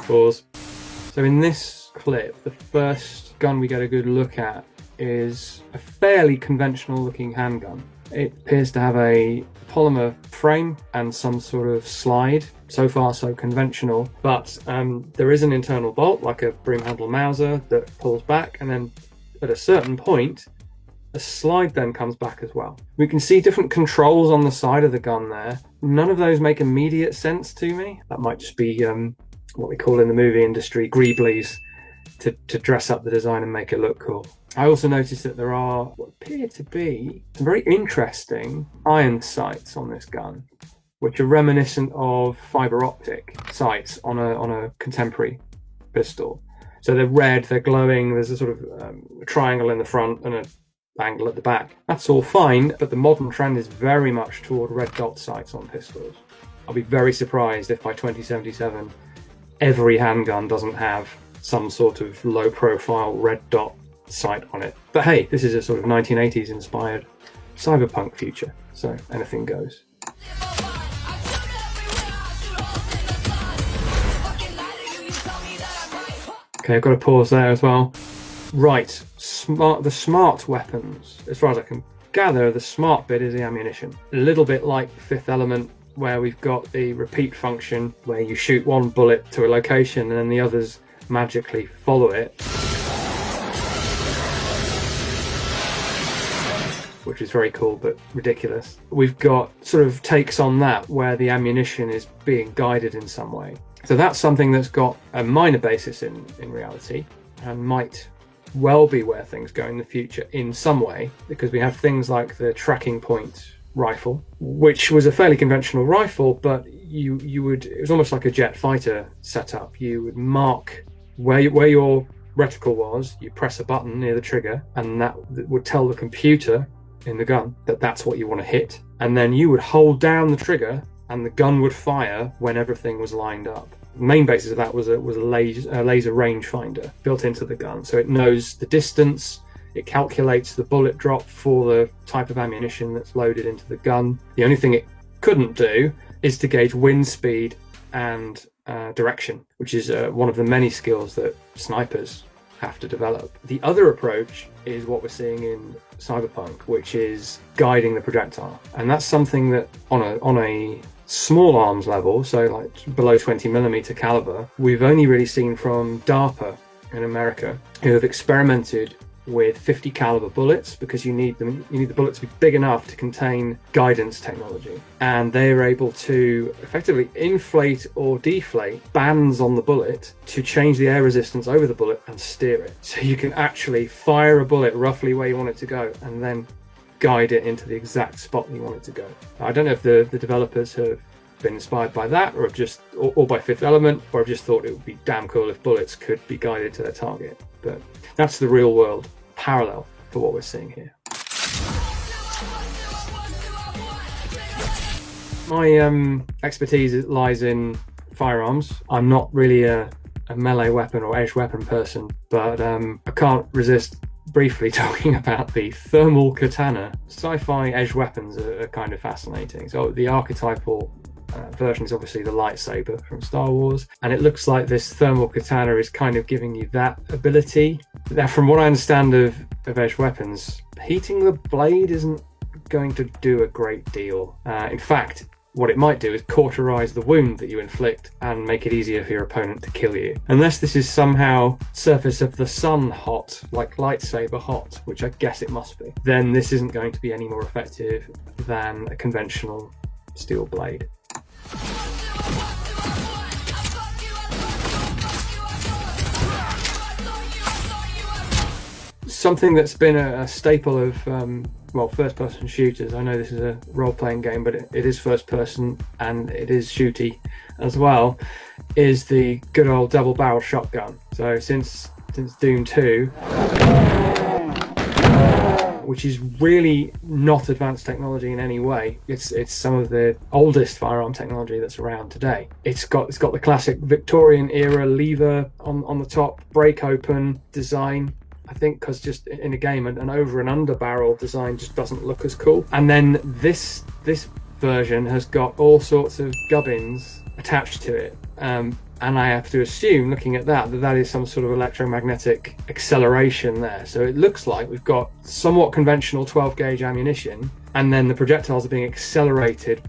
Pause. So in this clip, the first gun we get a good look at is a fairly conventional looking handgun. It appears to have a polymer frame and some sort of slide. So far so conventional, but there is an internal bolt like a broom handle Mauser that pulls back, and then at a certain point a slide then comes back as well. We can see different controls on the side of the gun there. None of those make immediate sense to me. That might just be what we call in the movie industry greeblies to dress up the design and make it look cool. I also noticed that there are what appear to be some very interesting iron sights on this gun, which are reminiscent of fiber optic sights on a contemporary pistol. So they're red, they're glowing, there's a sort of triangle in the front and an angle at the back. That's all fine, but the modern trend is very much toward red dot sights on pistols. I'll be very surprised if by 2077 every handgun doesn't have some sort of low profile red dot sight on it. But hey, this is a sort of 1980s inspired cyberpunk future, so anything goes. Okay, I've got to pause there as well. Right, the smart weapons. As far as I can gather, the smart bit is the ammunition. A little bit like the Fifth Element, where we've got the repeat function, where you shoot one bullet to a location and then the others magically follow it, which is very cool but ridiculous. We've got sort of takes on that where the ammunition is being guided in some way. So that's something that's got a minor basis in reality and might well be where things go in the future in some way, because we have things like the tracking point rifle, which was a fairly conventional rifle, but you would, it was almost like a jet fighter setup. You would mark where your reticle was, you press a button near the trigger, and that would tell the computer in the gun that that's what you want to hit, and then you would hold down the trigger and the gun would fire when everything was lined up. The main basis of that was a laser rangefinder built into the gun, so it knows the distance, it calculates the bullet drop for the type of ammunition that's loaded into the gun. The only thing it couldn't do is to gauge wind speed and direction, which is one of the many skills that snipers have to develop. The other approach is what we're seeing in Cyberpunk, which is guiding the projectile, and that's something that on a small arms level, so like below 20mm caliber, we've only really seen from DARPA in America, who have experimented with 50 caliber bullets, because you need the bullets to be big enough to contain guidance technology, and they are able to effectively inflate or deflate bands on the bullet to change the air resistance over the bullet and steer it, so you can actually fire a bullet roughly where you want it to go and then guide it into the exact spot you want it to go. I don't know if the developers have been inspired by that, or have just or by Fifth Element, or have just thought it would be damn cool if bullets could be guided to their target. But that's the real world parallel for what we're seeing here. My expertise lies in firearms. I'm not really a melee weapon or edge weapon person, but I can't resist briefly talking about the thermal katana. Sci-fi edge weapons are kind of fascinating. So the archetypal version is obviously the lightsaber from Star Wars, and it looks like this thermal katana is kind of giving you that ability. Now, from what I understand of edge weapons, heating the blade isn't going to do a great deal. In fact, what it might do is cauterize the wound that you inflict and make it easier for your opponent to kill you. Unless this is somehow surface of the sun hot, like lightsaber hot, which I guess it must be, then this isn't going to be any more effective than a conventional steel blade. Something that's been a staple of first-person shooters. I know this is a role-playing game, but it is first-person and it is shooty as well, is the good old double-barrel shotgun. So since Doom 2, which is really not advanced technology in any way. It's some of the oldest firearm technology that's around today. It's got the classic Victorian era lever on the top, break open design. I think because just in a game, an over and under barrel design just doesn't look as cool. And then this version has got all sorts of gubbins attached to it. And I have to assume, looking at that, that is some sort of electromagnetic acceleration there. So it looks like we've got somewhat conventional 12 gauge ammunition, and then the projectiles are being accelerated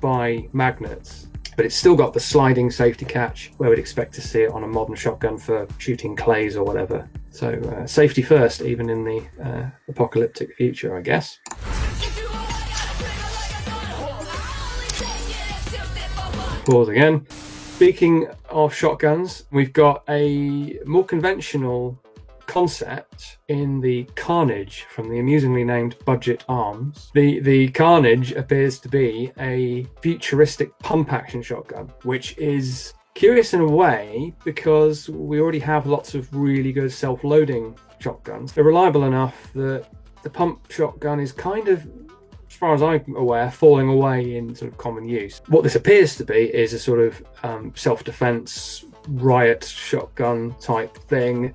by magnets. But it's still got the sliding safety catch where we'd expect to see it on a modern shotgun for shooting clays or whatever. So safety first, even in the apocalyptic future, I guess. Pause again. Speaking of shotguns, we've got a more conventional concept in the Carnage from the amusingly named Budget Arms. The Carnage appears to be a futuristic pump-action shotgun, which is curious in a way because we already have lots of really good self-loading shotguns. They're reliable enough that the pump shotgun is kind of, as far as I'm aware, falling away in sort of common use. What this appears to be is a sort of self-defense riot shotgun type thing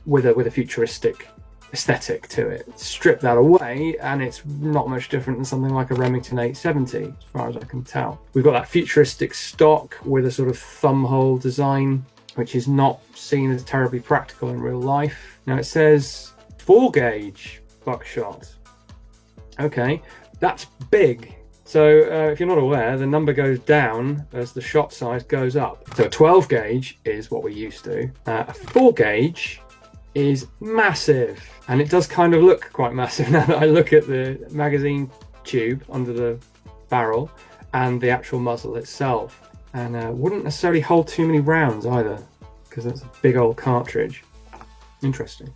with a futuristic aesthetic to it. Strip that away and it's not much different than something like a Remington 870, as far as I can tell. We've got that futuristic stock with a sort of thumbhole design, which is not seen as terribly practical in real life. Now it says 4 gauge buckshot. Okay, that's big. So if you're not aware, the number goes down as the shot size goes up. So a 12 gauge is what we're used to. A 4 gauge is massive, and it does kind of look quite massive now that I look at the magazine tube under the barrel and the actual muzzle itself, and wouldn't necessarily hold too many rounds either because that's a big old cartridge. Interesting.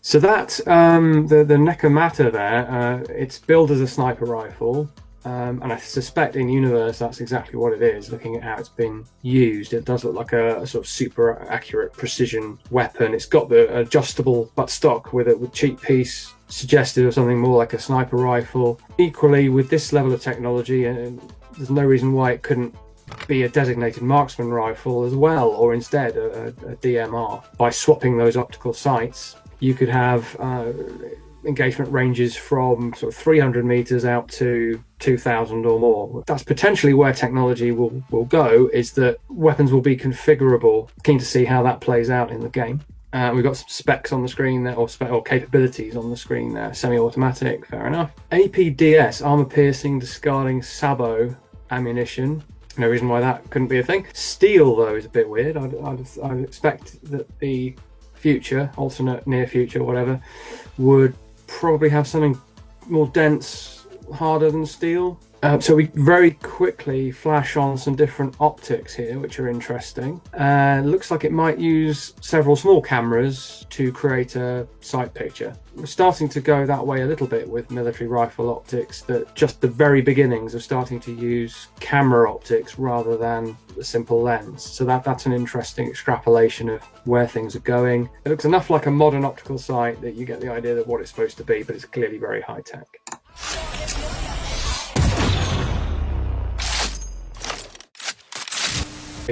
So that's the Nekomata there. It's billed as a sniper rifle, and I suspect in universe that's exactly what it is. Looking at how it's been used, it does look like a sort of super accurate precision weapon. It's got the adjustable buttstock with cheek piece, suggestive of something more like a sniper rifle. Equally, with this level of technology, there's no reason why it couldn't be a designated marksman rifle as well, or instead a DMR. By swapping those optical sights, you could have engagement ranges from sort of 300 meters out to 2,000 or more. That's potentially where technology will go, is that weapons will be configurable. Keen to see how that plays out in the game. We've got some specs on the screen there, or capabilities on the screen there. Semi-automatic, fair enough. APDS, armor-piercing, discarding sabot ammunition. No reason why that couldn't be a thing. Steel, though, is a bit weird. I'd expect that the future, alternate near future, whatever, would probably have something more dense, harder than steel. So we very quickly flash on some different optics here, which are interesting. Looks like it might use several small cameras to create a sight picture. We're starting to go that way a little bit with military rifle optics, that just the very beginnings of starting to use camera optics rather than a simple lens. So that's an interesting extrapolation of where things are going. It looks enough like a modern optical sight that you get the idea of what it's supposed to be, but it's clearly very high tech.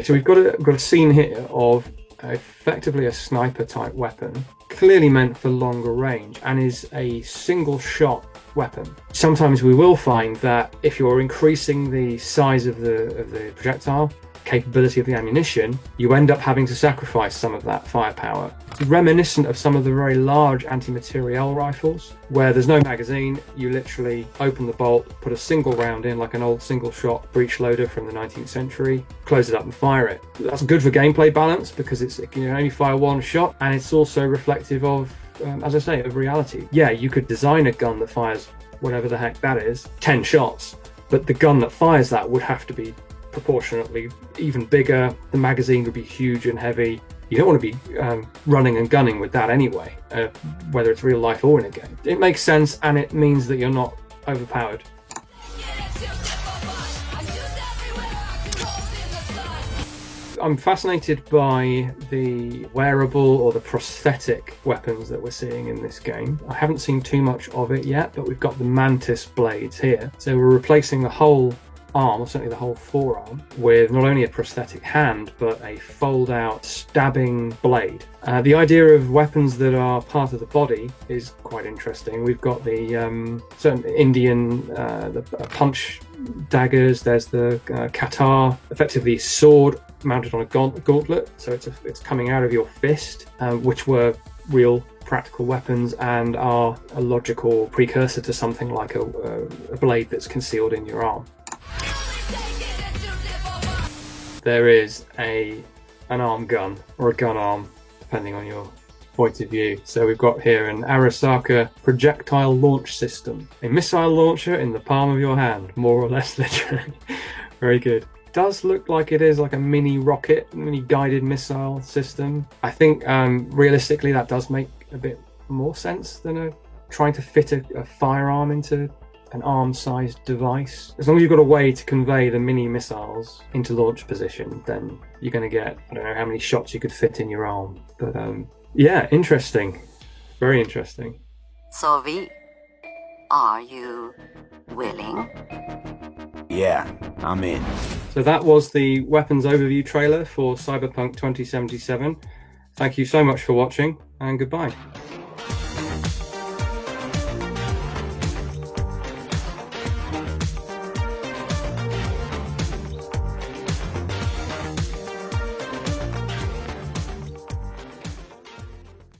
So we've got a scene here of effectively a sniper type weapon, clearly meant for longer range, and is a single shot weapon. Sometimes we will find that if you're increasing the size of the projectile, capability of the ammunition, you end up having to sacrifice some of that firepower. It's reminiscent of some of the very large anti-materiel rifles, where there's no magazine. You literally open the bolt, put a single round in, like an old single shot breech loader from the 19th century, close it up and fire it. That's good for gameplay balance because it can only fire one shot, and it's also reflective of, as I say, of reality. Yeah, you could design a gun that fires whatever the heck that is, 10 shots, but the gun that fires that would have to be proportionately even bigger. The magazine would be huge and heavy. You don't want to be running and gunning with that anyway, whether it's real life or in a game. It makes sense, and it means that you're not overpowered. I'm fascinated by the wearable or the prosthetic weapons that we're seeing in this game. I haven't seen too much of it yet, but we've got the mantis blades here. So we're replacing the whole arm, or certainly the whole forearm, with not only a prosthetic hand, but a fold-out stabbing blade. The idea of weapons that are part of the body is quite interesting. We've got the certain Indian the punch daggers. There's the katar, effectively sword mounted on a gauntlet, so it's coming out of your fist, which were real practical weapons and are a logical precursor to something like a blade that's concealed in your arm. There is an arm gun, or a gun arm, depending on your point of view. So we've got here an Arasaka projectile launch system, a missile launcher in the palm of your hand, more or less literally. Very good. Does look like it is like a mini rocket, mini guided missile system. I think realistically that does make a bit more sense than trying to fit a firearm into an arm-sized device. As long as you've got a way to convey the mini missiles into launch position, then you're going to get, I don't know how many shots you could fit in your arm. But yeah, interesting. Very interesting. So V, are you willing? Yeah, I'm in. So that was the weapons overview trailer for Cyberpunk 2077. Thank you so much for watching, and goodbye.